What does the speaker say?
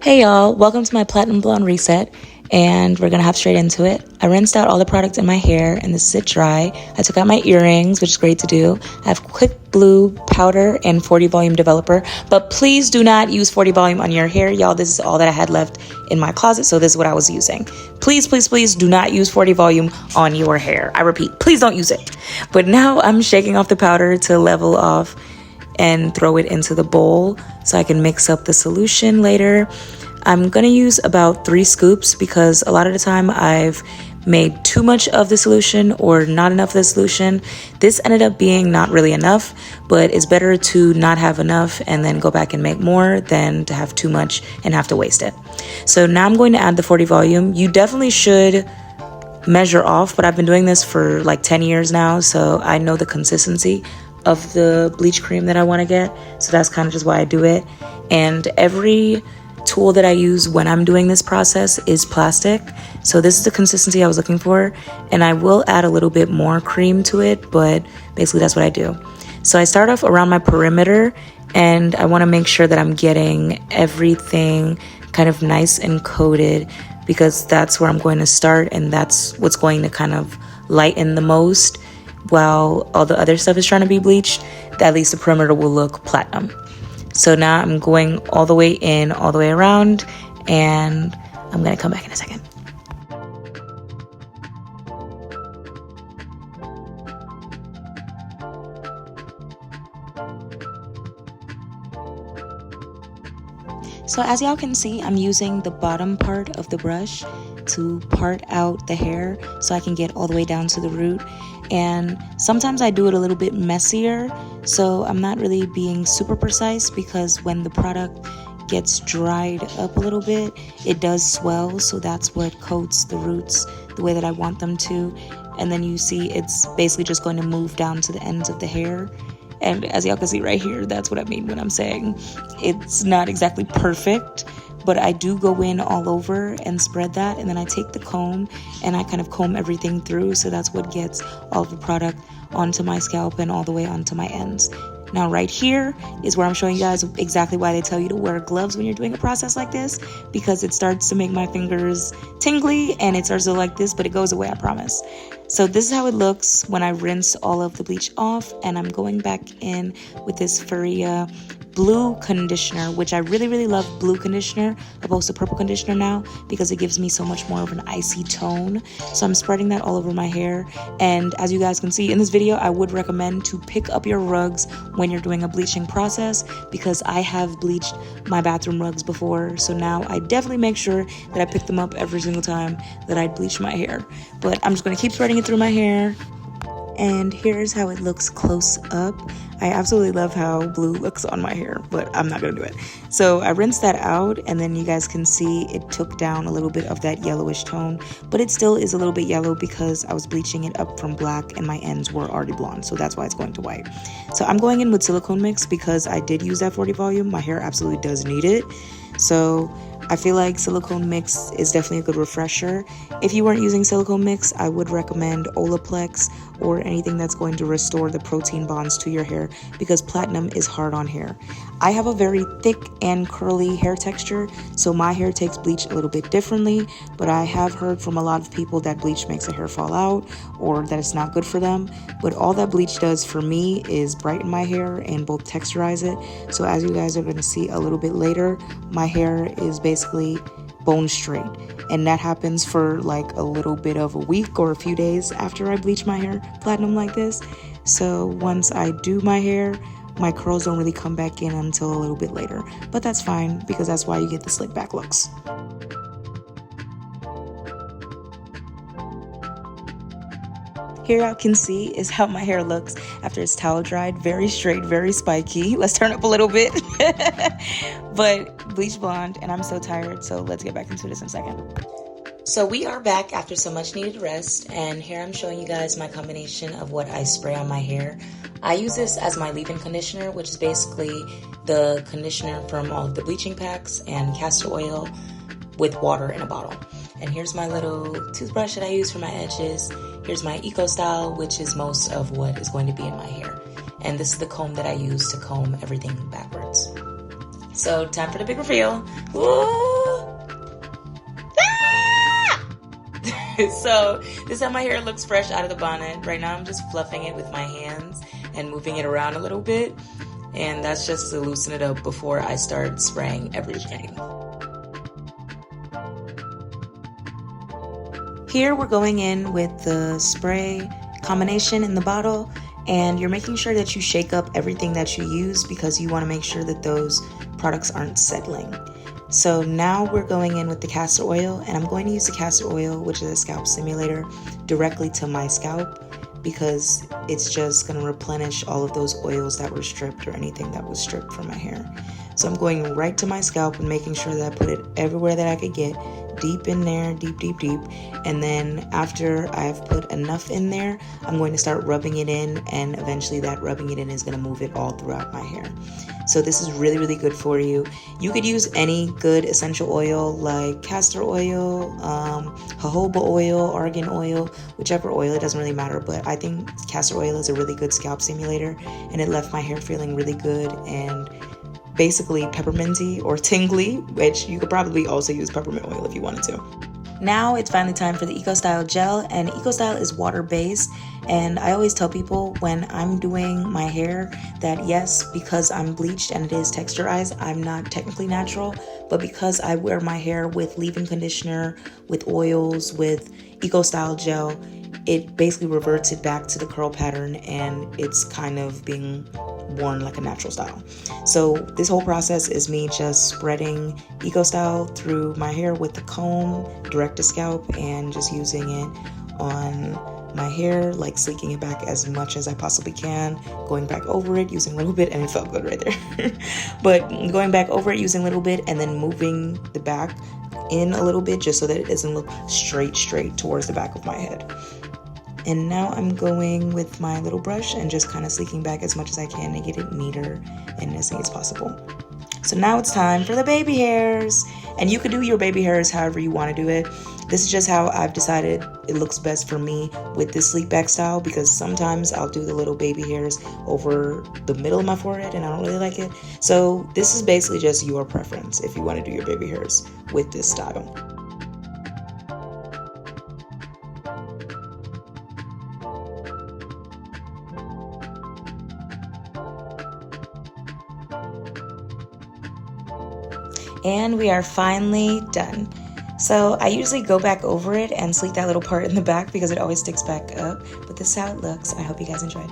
Hey y'all, welcome to my Platinum Blonde Reset, and we're gonna hop straight into it. I rinsed out all the product in my hair, and this is it dry. I took out my earrings, which is great to do. I have Quick Blue powder and 40 volume developer, but please do not use 40 volume on your hair, y'all. This is all that I had left in my closet, so this is what I was using. Please, please, please do not use 40 volume on your hair. I repeat, please don't use it. But now I'm shaking off the powder to level off and throw it into the bowl so I can mix up the solution later. I'm gonna use about 3 scoops because a lot of the time I've made too much of the solution or not enough of the solution. This ended up being not really enough, but it's better to not have enough and then go back and make more than to have too much and have to waste it. So now I'm going to add the 40 volume. You definitely should measure off, but I've been doing this for like 10 years now, so I know the consistency of the bleach cream that I want to get. So that's kind of just why I do it. And every tool that I use when I'm doing this process is plastic. So this is the consistency I was looking for. And I will add a little bit more cream to it, but basically that's what I do. So I start off around my perimeter, and I want to make sure that I'm getting everything kind of nice and coated, because that's where I'm going to start, and that's what's going to kind of lighten the most. While all the other stuff is trying to be bleached, at least the perimeter will look platinum. So now I'm going all the way in, all the way around, and I'm gonna come back in a second. So as y'all can see, I'm using the bottom part of the brush to part out the hair so I can get all the way down to the root. And sometimes I do it a little bit messier, so I'm not really being super precise, because when the product gets dried up a little bit, it does swell, so that's what coats the roots the way that I want them to. And then you see it's basically just going to move down to the ends of the hair. And as y'all can see right here, that's what I mean when I'm saying it's not exactly perfect, but I do go in all over and spread that, and then I take the comb and I kind of comb everything through, so that's what gets all of the product onto my scalp and all the way onto my ends. Now right here is where I'm showing you guys exactly why they tell you to wear gloves when you're doing a process like this, because it starts to make my fingers tingly and it starts to look like this, but it goes away, I promise. So this is how it looks when I rinse all of the bleach off, and I'm going back in with this Feria blue conditioner, which I really, really love blue conditioner opposed to purple conditioner now, because it gives me so much more of an icy tone. So I'm spreading that all over my hair. And as you guys can see in this video, I would recommend to pick up your rugs when you're doing a bleaching process, because I have bleached my bathroom rugs before. So now I definitely make sure that I pick them up every single time that I bleach my hair. But I'm just going to keep spreading it through my hair. And here's how it looks close up. I absolutely love how blue looks on my hair, but I'm not gonna do it. So I rinsed that out, and then you guys can see it took down a little bit of that yellowish tone, but it still is a little bit yellow because I was bleaching it up from black and my ends were already blonde, so that's why it's going to white. So I'm going in with silicone mix because I did use that 40 volume. My hair absolutely does need it. So I feel like silicone mix is definitely a good refresher. If you weren't using silicone mix, I would recommend Olaplex or anything that's going to restore the protein bonds to your hair, because platinum is hard on hair. I have a very thick and curly hair texture, so my hair takes bleach a little bit differently, but I have heard from a lot of people that bleach makes the hair fall out or that it's not good for them. But all that bleach does for me is brighten my hair and both texturize it. So as you guys are going to see a little bit later, my hair is basically bone straight, and that happens for like a little bit of a week or a few days after I bleach my hair platinum like this. So once I do my hair, my curls don't really come back in until a little bit later, but that's fine because that's why you get the slick back looks. Here y'all can see is how my hair looks after it's towel dried. Very straight, very spiky. Let's turn up a little bit. But bleach blonde, and I'm so tired, so let's get back into this in a second. So we are back after some much needed rest, and here I'm showing you guys my combination of what I spray on my hair. I use this as my leave-in conditioner, which is basically the conditioner from all of the bleaching packs and castor oil with water in a bottle. And here's my little toothbrush that I use for my edges. Here's my Eco Style, which is most of what is going to be in my hair. And this is the comb that I use to comb everything backwards. So time for the big reveal. Woo! So this is how my hair looks fresh out of the bonnet. Right now I'm just fluffing it with my hands and moving it around a little bit. And that's just to loosen it up before I start spraying everything. Here we're going in with the spray combination in the bottle, and you're making sure that you shake up everything that you use because you want to make sure that those products aren't settling. So now we're going in with the castor oil, and I'm going to use the castor oil, which is a scalp stimulator, directly to my scalp because it's just going to replenish all of those oils that were stripped or anything that was stripped from my hair. So I'm going right to my scalp and making sure that I put it everywhere that I could get, deep in there, deep, deep, deep. And then after I've put enough in there, I'm going to start rubbing it in, and eventually that rubbing it in is going to move it all throughout my hair. So this is really, really good for you. You could use any good essential oil like castor oil, jojoba oil, argan oil, whichever oil, it doesn't really matter. But I think castor oil is a really good scalp stimulator, and it left my hair feeling really good and basically pepperminty or tingly, which you could probably also use peppermint oil if you wanted to. Now it's finally time for the EcoStyle gel, and EcoStyle is water-based, and I always tell people when I'm doing my hair that yes, because I'm bleached and it is texturized, I'm not technically natural, but because I wear my hair with leave-in conditioner, with oils, with EcoStyle gel, it basically reverts it back to the curl pattern, and it's kind of being worn like a natural style. So this whole process is me just spreading EcoStyle through my hair with the comb direct to scalp and just using it on my hair, like sleeking it back as much as I possibly can, going back over it using a little bit, and it felt good right there. But going back over it using a little bit and then moving the back in a little bit just so that it doesn't look straight towards the back of my head. And now I'm going with my little brush and just kind of sleeking back as much as I can to get it neater and as neat as possible. So now it's time for the baby hairs. And you could do your baby hairs however you want to do it. This is just how I've decided it looks best for me with this sleek back style, because sometimes I'll do the little baby hairs over the middle of my forehead and I don't really like it. So this is basically just your preference if you want to do your baby hairs with this style. And we are finally done. So I usually go back over it and sleek that little part in the back because it always sticks back up. But this is how it looks. I hope you guys enjoyed.